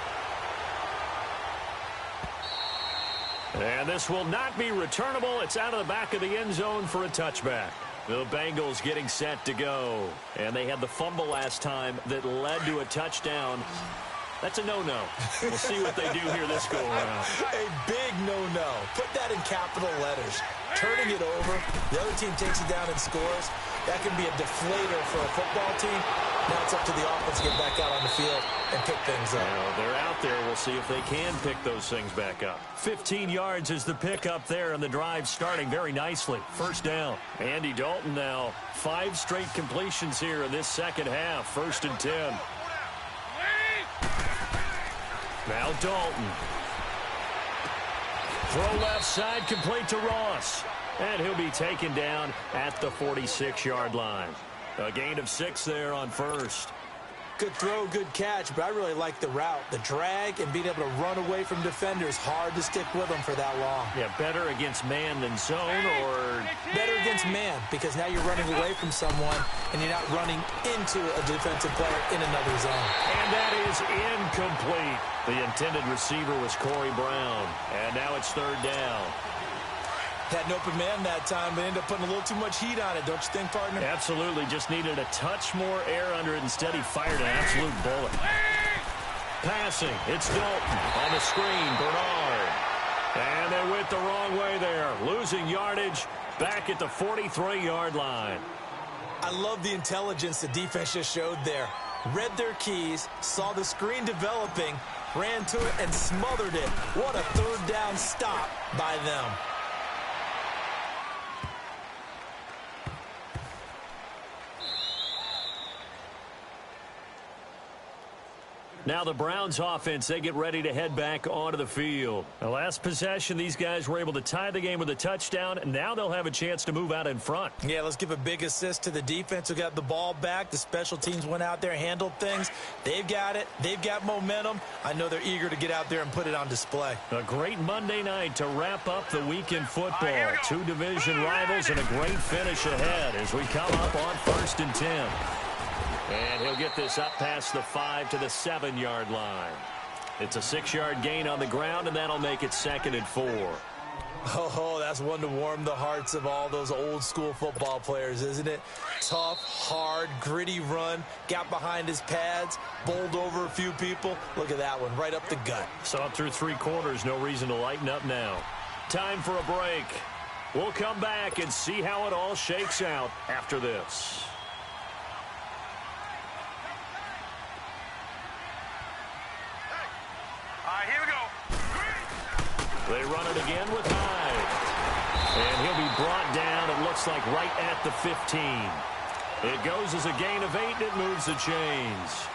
And this will not be returnable. It's out of the back of the end zone for a touchback. The Bengals getting set to go. And they had the fumble last time that led to a touchdown. That's a no-no. We'll see what they do here this go-around. A big no-no. Put that in capital letters. Turning it over, the other team takes it down and scores. That can be a deflator for a football team. Now it's up to the offense to get back out on the field and pick things up. Well, they're out there. We'll see if they can pick those things back up. 15 yards is the pickup there, and the drive starting very nicely. First down. Andy Dalton now. 5 straight completions here in this second half. 1st and 10. Now Dalton. Throw left side, complete to Ross. And he'll be taken down at the 46-yard line. A gain of 6 there on first. Good throw, good catch, but I really like the route. The drag and being able to run away from defenders, hard to stick with them for that long. Yeah, better against man than zone, or better against man, because now you're running away from someone and you're not running into a defensive player in another zone. And that is incomplete. The intended receiver was Corey Brown, and now it's third down. Had an open man that time, but ended up putting a little too much heat on it, don't you think, partner? Absolutely. Just needed a touch more air under it. Instead, he fired an absolute bullet. Passing. It's Dalton on the screen. Bernard. And they went the wrong way there. Losing yardage back at the 43-yard line. I love the intelligence the defense just showed there. Read their keys, saw the screen developing, ran to it, and smothered it. What a third down stop by them. Now the Browns offense, they get ready to head back onto the field. The last possession, these guys were able to tie the game with a touchdown, and now they'll have a chance to move out in front. Yeah, let's give a big assist to the defense who got the ball back. The special teams went out there, handled things. They've got it. They've got momentum. I know they're eager to get out there and put it on display. A great Monday night to wrap up the week in football. Two division rivals and a great finish ahead as we come up on 1st and 10. And he'll get this up past the 5 to the 7-yard line. It's a 6-yard gain on the ground, and that'll make it 2nd and 4. Oh, that's one to warm the hearts of all those old-school football players, isn't it? Tough, hard, gritty run, got behind his pads, bowled over a few people. Look at that one, right up the gut. Saw it through 3 quarters, no reason to lighten up now. Time for a break. We'll come back and see how it all shakes out after this. Here we go. They run it again with Hyde. And he'll be brought down, it looks like, right at the 15. It goes as a gain of 8, and it moves the chains.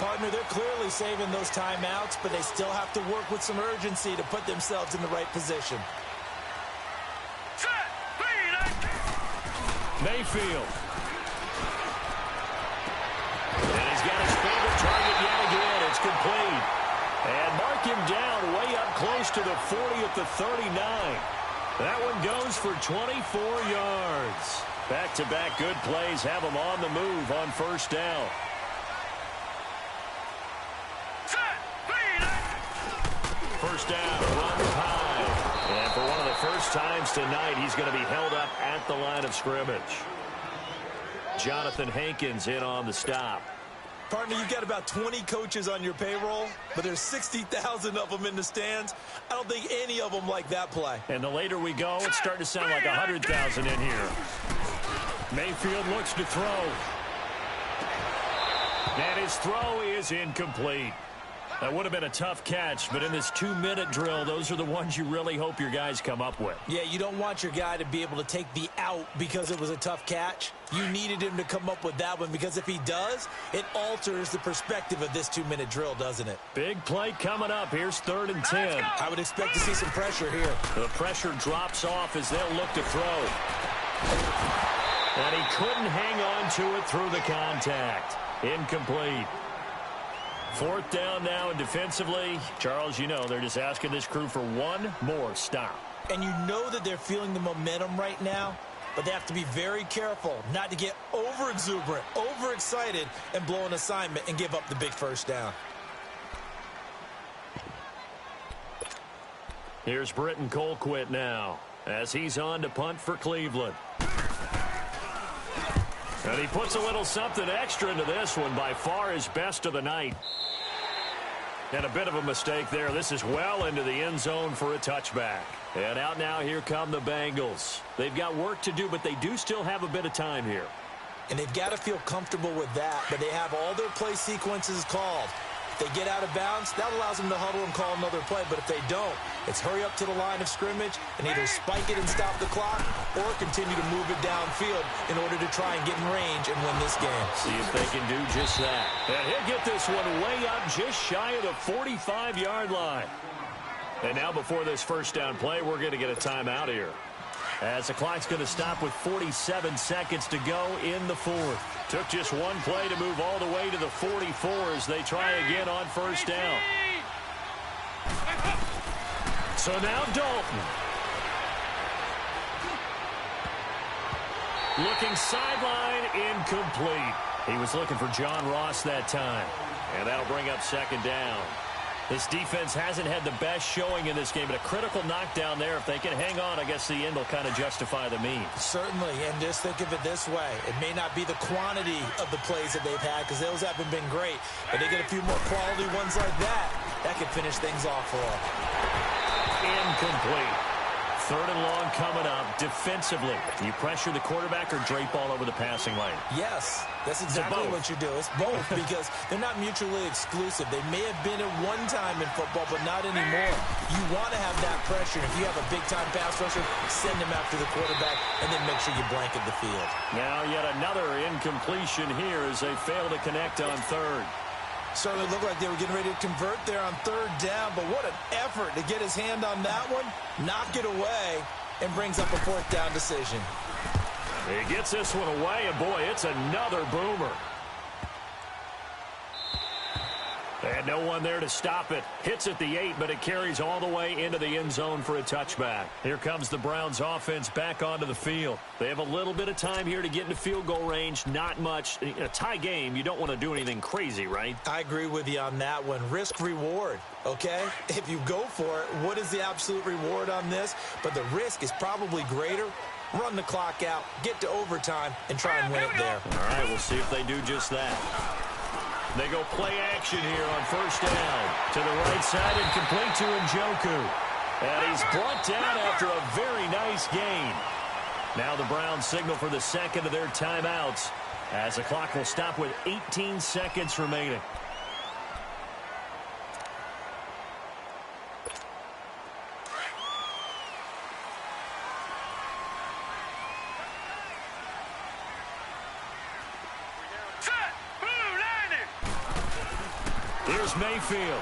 Partner, they're clearly saving those timeouts, but they still have to work with some urgency to put themselves in the right position. Set. Mayfield. And he's got his favorite target yet again. It's complete. And mark him down way up close to the 40 at the 39. That one goes for 24 yards. Back-to-back good plays have him on the move on 1st down. First down, run high. And for one of the first times tonight, he's going to be held up at the line of scrimmage. Jonathan Hankins in on the stop. Partner, you've got about 20 coaches on your payroll, but there's 60,000 of them in the stands. I don't think any of them like that play. And the later we go, it's starting to sound like 100,000 in here. Mayfield looks to throw. And his throw is incomplete. That would have been a tough catch, but in this 2-minute drill, those are the ones you really hope your guys come up with. Yeah, you don't want your guy to be able to take the out because it was a tough catch. You needed him to come up with that one, because if he does, it alters the perspective of this 2-minute drill, doesn't it? Big play coming up. Here's 3rd and 10. I would expect to see some pressure here. The pressure drops off as they'll look to throw. And he couldn't hang on to it through the contact. Incomplete. 4th down now, and defensively, Charles, you know, they're just asking this crew for one more stop. And you know that they're feeling the momentum right now, but they have to be very careful not to get over-exuberant, overexcited, and blow an assignment and give up the big 1st down. Here's Britton Colquitt now, as he's on to punt for Cleveland. And he puts a little something extra into this one, by far his best of the night. And a bit of a mistake there. This is well into the end zone for a touchback. And out now, here come the Bengals. They've got work to do, but they do still have a bit of time here. And they've got to feel comfortable with that, but they have all their play sequences called. they get out of bounds, that allows them to huddle and call another play. But if they don't, it's hurry up to the line of scrimmage and either spike it and stop the clock or continue to move it downfield in order to try and get in range and win this game. See if they can do just that. And he'll get this one way up just shy of the 45-yard line. And now before this first down play, we're going to get a timeout here, as the clock's going to stop with 47 seconds to go in the fourth. Took just one play to move all the way to the 44 as they try again on first down. So now Dalton. Looking sideline, incomplete. He was looking for John Ross that time. And that'll bring up second down. This defense hasn't had the best showing in this game, but a critical knockdown there. If they can hang on, I guess the end will kind of justify the means. Certainly, and just think of it this way. It may not be the quantity of the plays that they've had, because those haven't been great, but they get a few more quality ones like that. That could finish things off for them. Incomplete. Third and long coming up. Defensively, you pressure the quarterback or drape all over the passing lane? Yes, that's exactly what you do. It's both, because they're not mutually exclusive. They may have been at one time in football, but not anymore. You want to have that pressure. If you have a big-time pass rusher, send him after the quarterback, and then make sure you blanket the field. Now yet another incompletion here as they fail to connect on third. Certainly looked like they were getting ready to convert there on third down, but what an effort to get his hand on that one, knock it away, and brings up a fourth down decision. He gets this one away, and boy, it's another boomer. They had no one there to stop it. Hits at the 8, but it carries all the way into the end zone for a touchback. Here comes the Browns offense back onto the field. They have a little bit of time here to get into field goal range. Not much. In a tie game, you don't want to do anything crazy, right? I agree with you on that one. Risk-reward, okay? If you go for it, what is the absolute reward on this? But the risk is probably greater. Run the clock out, get to overtime, and try and win it there. All right, we'll see if they do just that. They go play action here on first down. To the right side and complete to Njoku. And he's brought down after a very nice gain. Now the Browns signal for the second of their timeouts, as the clock will stop with 18 seconds remaining. Here's Mayfield.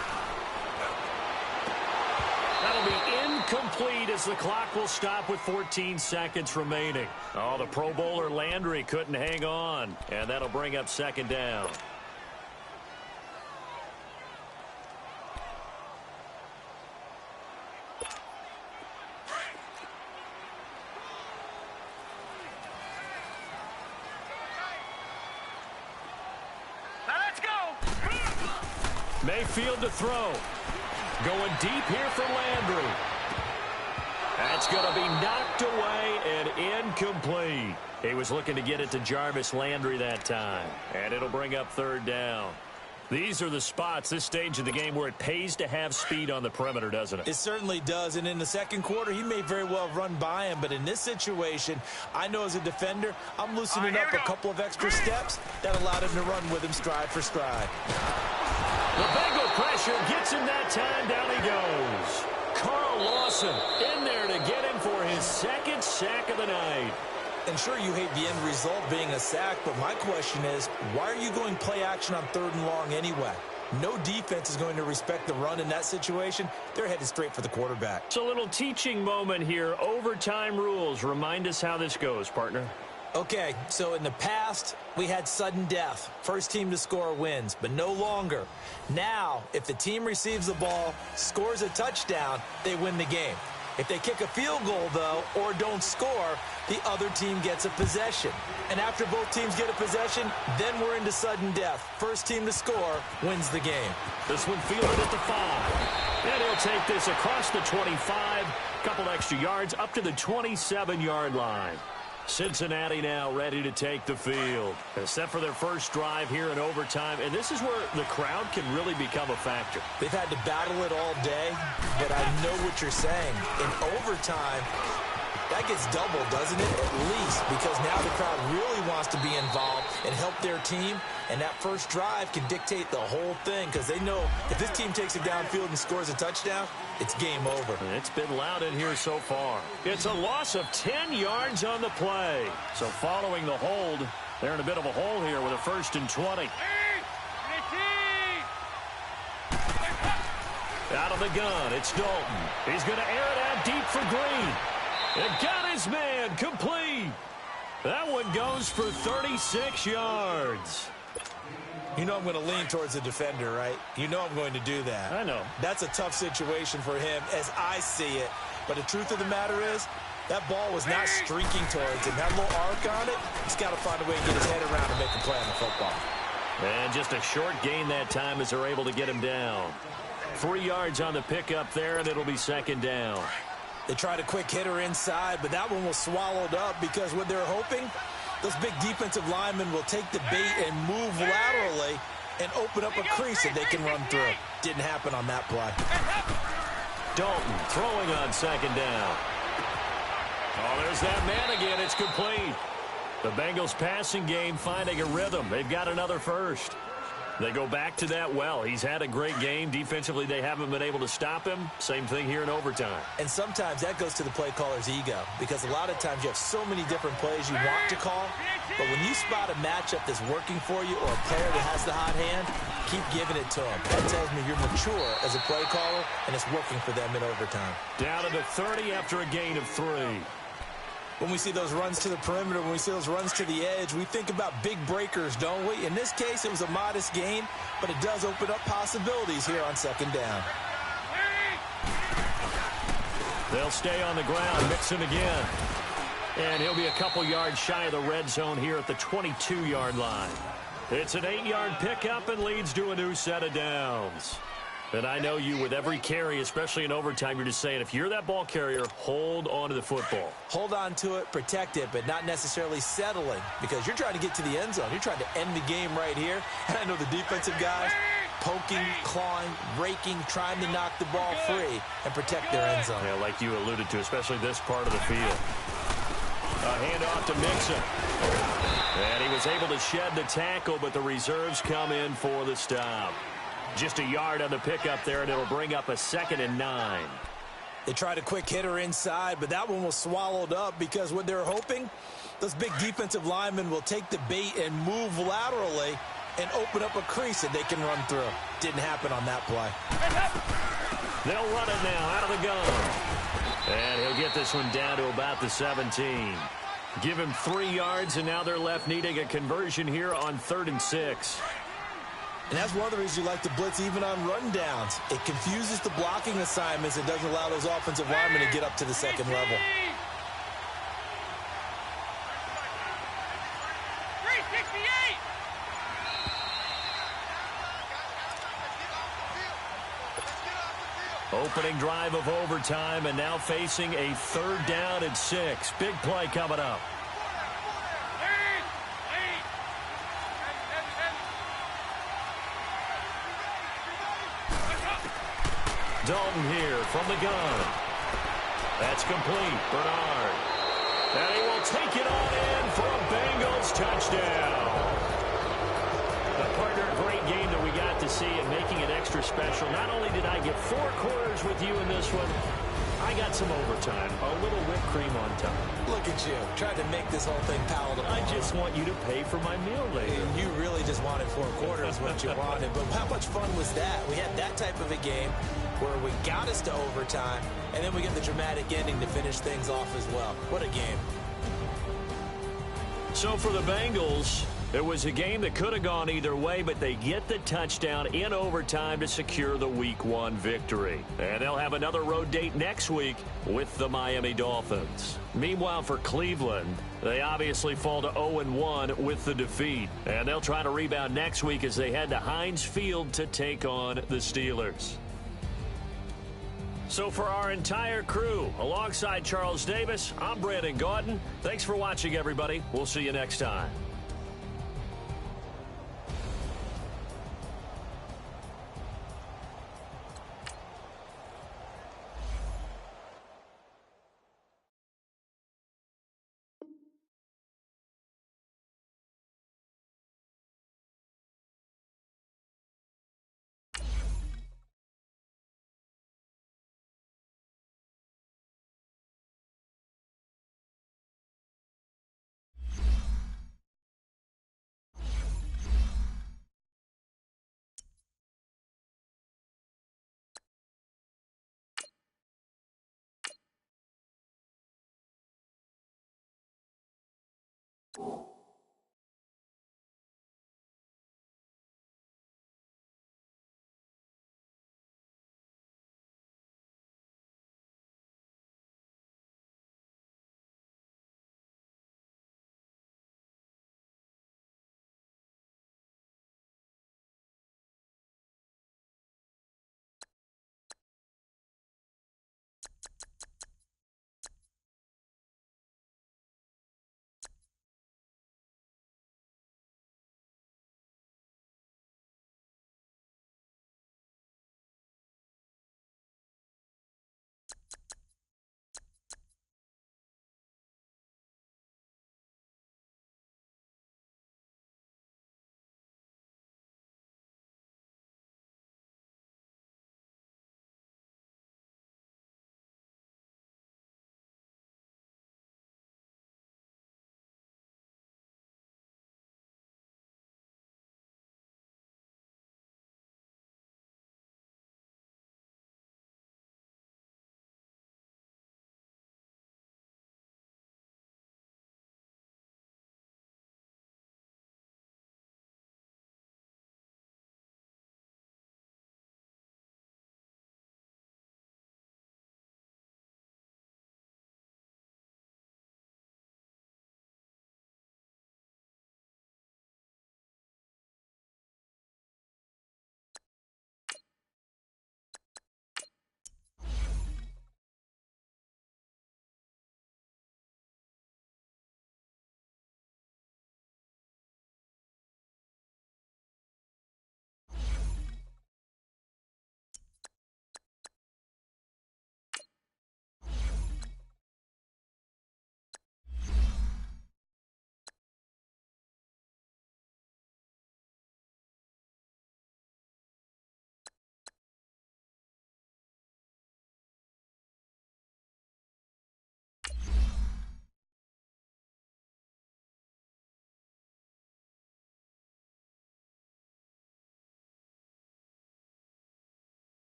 That'll be incomplete as the clock will stop with 14 seconds remaining. Oh, the Pro Bowler Landry couldn't hang on, and that'll bring up second down. Mayfield to throw. Going deep here for Landry. That's going to be knocked away and incomplete. He was looking to get it to Jarvis Landry that time. And it'll bring up third down. These are the spots, this stage of the game, where it pays to have speed on the perimeter, doesn't it? It certainly does. And in the second quarter, he may very well run by him. But in this situation, I know as a defender, I'm loosening up a couple of extra steps that allowed him to run with him stride for stride. The Bengal pressure gets him that time. Down he goes. Carl Lawson in there to get him for his second sack of the night. And sure, you hate the end result being a sack, but my question is, why are you going play action on third and long anyway? No defense is going to respect the run in that situation. They're headed straight for the quarterback. It's a little teaching moment here. Overtime rules. Remind us how this goes, partner. Okay, so in the past, we had sudden death. First team to score wins, but no longer. Now, if the team receives the ball, scores a touchdown, they win the game. If they kick a field goal, though, or don't score, the other team gets a possession. And after both teams get a possession, then we're into sudden death. First team to score wins the game. This one fielded at the 5. And he'll take this across the 25, couple extra yards up to the 27-yard line. Cincinnati now ready to take the field. They're set for their first drive here in overtime, and this is where the crowd can really become a factor. They've had to battle it all day, but I know what you're saying. In overtime, That gets doubled, doesn't it? At least, because now the crowd really wants to be involved and help their team, and that first drive can dictate the whole thing because they know if this team takes it downfield and scores a touchdown, it's game over. It's been loud in here so far. It's a loss of 10 yards on the play. So following the hold, they're in a bit of a hole here with a 1st and 20. Out of the gun, it's Dalton. He's going to air it out deep for Green. It got his man complete. That one goes for 36 yards. You know I'm going to lean towards the defender, right? You know I'm going to do that. I know. That's a tough situation for him as I see it. But the truth of the matter is, that ball was not streaking towards him. That little arc on it, he's got to find a way to get his head around and make a play on the football. And just a short gain that time as they're able to get him down. 3 yards on the pickup there, and it'll be 2nd down. They tried a quick hitter inside, but that one was swallowed up because what they're hoping, those big defensive linemen will take the bait and move laterally and open up a crease that they can run through. Didn't happen on that play. Dalton throwing on 2nd down. Oh, there's that man again. It's complete. The Bengals passing game finding a rhythm. They've got another first. They go back to that well. He's had a great game. Defensively, they haven't been able to stop him. Same thing here in overtime. And sometimes that goes to the play caller's ego because a lot of times you have so many different plays you want to call, but when you spot a matchup that's working for you or a player that has the hot hand, keep giving it to them. That tells me you're mature as a play caller, and it's working for them in overtime. Down to the 30 after a gain of 3. When we see those runs to the perimeter, when we see those runs to the edge, we think about big breakers, don't we? In this case, it was a modest gain, but it does open up possibilities here on 2nd down. They'll stay on the ground, Mixon again. And he'll be a couple yards shy of the red zone here at the 22-yard line. It's an 8-yard pickup and leads to a new set of downs. And I know you, with every carry, especially in overtime, you're just saying, if you're that ball carrier, hold on to the football. Hold on to it, protect it, but not necessarily settling because you're trying to get to the end zone. You're trying to end the game right here. And I know the defensive guys poking, clawing, raking, trying to knock the ball free and protect their end zone. Yeah, like you alluded to, especially this part of the field. A handoff to Mixon. And he was able to shed the tackle, but the reserves come in for the stop. Just a yard on the pickup there, and it'll bring up a 2nd and 9. They tried a quick hitter inside, but that one was swallowed up because what they're hoping, those big defensive linemen will take the bait and move laterally and open up a crease that they can run through. Didn't happen on that play. They'll run it now out of the gun. And he'll get this one down to about the 17. Give him 3 yards, and now they're left needing a conversion here on 3rd and 6. And that's one of the reasons you like to blitz even on rundowns. It confuses the blocking assignments. It doesn't allow those offensive linemen to get up to the 2nd level. Opening drive of overtime, and now facing a 3rd down and 6. Big play coming up. Dalton here from the gun. That's complete. Bernard. And he will take it on in for a Bengals touchdown. Partner, a great game that we got to see and making it extra special. Not only did I get 4 quarters with you in this one, I got some overtime. A little whipped cream on top. Look at you, trying to make this whole thing palatable. I just want you to pay for my meal later. You really just wanted 4 quarters, what you wanted. But how much fun was that? We had that type of a game where we got us to overtime, and then we get the dramatic ending to finish things off as well. What a game. So for the Bengals, it was a game that could have gone either way, but they get the touchdown in overtime to secure the Week 1 victory. And they'll have another road date next week with the Miami Dolphins. Meanwhile, for Cleveland, they obviously fall to 0-1 with the defeat. And they'll try to rebound next week as they head to Heinz Field to take on the Steelers. So for our entire crew, alongside Charles Davis, I'm Brandon Gaudin. Thanks for watching, everybody. We'll see you next time.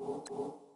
it!